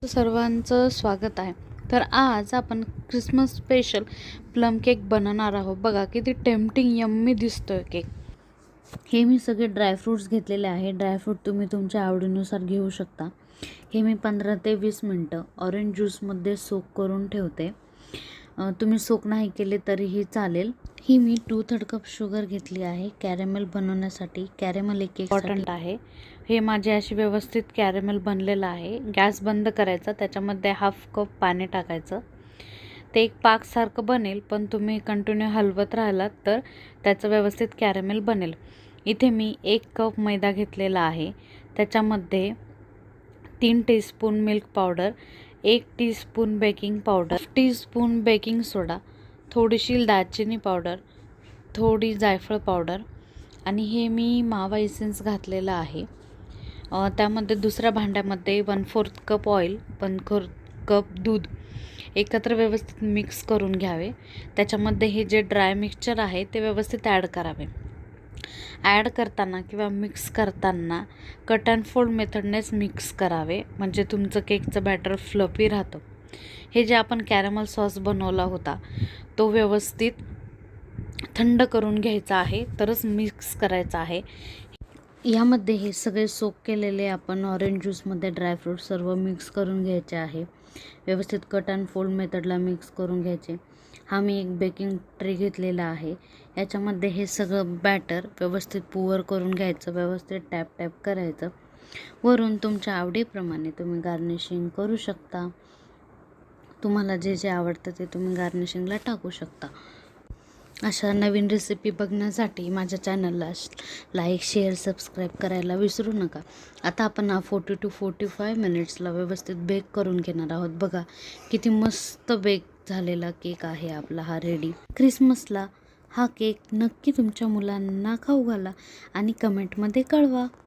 सर्वांचं स्वागत आहे. तर आज आपण क्रिसमस स्पेशल प्लम केक बनवणार आहोत. बघा किती टेम्पटिंग यम्मी दिसतोय केक. हे मी सगळे ड्रायफ्रूट्स घेतलेले आहे. ड्रायफ्रूट तुम्ही तुमच्या आवडीनुसार घेऊ शकता. हे मी 15 ते 20 मिनटं ऑरेंज ज्यूसमध्ये सोक करून ठेवते. तुम्ही सोक नाही केले तरीही चालेल. ही मी 2/3 कप शुगर घेतली आहे कॅरेमेल बनवण्यासाठी. कॅरेमेल एक इम्पॉर्टंट आहे. हे माझे अशी व्यवस्थित कॅरेमेल बनलेलं आहे. गॅस बंद करायचा, त्याच्यामध्ये 1/2 कप पाणी टाकायचं. ते एक पाकसारखं बनेल, पण तुम्ही कंटिन्यू हलवत राहिलात तर त्याचं व्यवस्थित कॅरेमेल बनेल. इथे मी 1 कप मैदा घेतलेला आहे. त्याच्यामध्ये 3 teaspoon milk powder, 1 teaspoon baking powder, 1 teaspoon baking soda, थोडीशी दालचिनी पावडर, थोडी जायफळ पावडर आणि हे मी मावा इसेन्स घातलेला आहे. त्यामध्ये दुसऱ्या भांड्यामध्ये 1/4 कप ऑइल, 1/4 कप दूध एकत्र व्यवस्थित मिक्स करून घ्यावे. त्याच्यामध्ये हे जे ड्राय मिक्सचर आहे ते व्यवस्थित ॲड करावे. ॲड करताना किंवा मिक्स करताना कट अँड फोल्ड मेथडनेच मिक्स करावे, म्हणजे तुमचं केकचं बॅटर फ्लफी राहतं. हे जे आपण कॅरमल सॉस बनवला होता तो व्यवस्थित थंड करून घ्यायचा आहे, तरच मिक्स करायचा आहे. यामध्ये हे सगळे सोक केलेले आपण ऑरेंज ज्यूसमध्ये ड्रायफ्रूट सर्व मिक्स करून घ्यायचे आहे. व्यवस्थित कट अँड फोल्ड मेथडला मिक्स करून घ्यायचे. हा मी एक बेकिंग ट्रे घेतलेला आहे. याच्यामध्ये हे सगळं बॅटर व्यवस्थित पुअर करून घ्यायचं. व्यवस्थित टॅप टॅप करायचं. वरून तुमच्या आवडीप्रमाणे तुम्ही गार्निशिंग करू शकता. तुम्हाला जे जे आवडतं ते तुम्ही गार्निशिंगला टाकू शकता. अशा नवीन रेसिपी बघण्यासाठी माझ्या चॅनलला लाईक, शेअर, सबस्क्राईब करायला विसरू नका. आता आपण 40 to 45 मिनिट्सला व्यवस्थित बेक करून घेणार आहोत. बघा किती मस्त बेक झालेला केक आहे आपला हा रेडी. क्रिसमसला हा केक नक्की तुमच्या मुलांना खाऊ घाला आणि कमेंटमध्ये कळवा.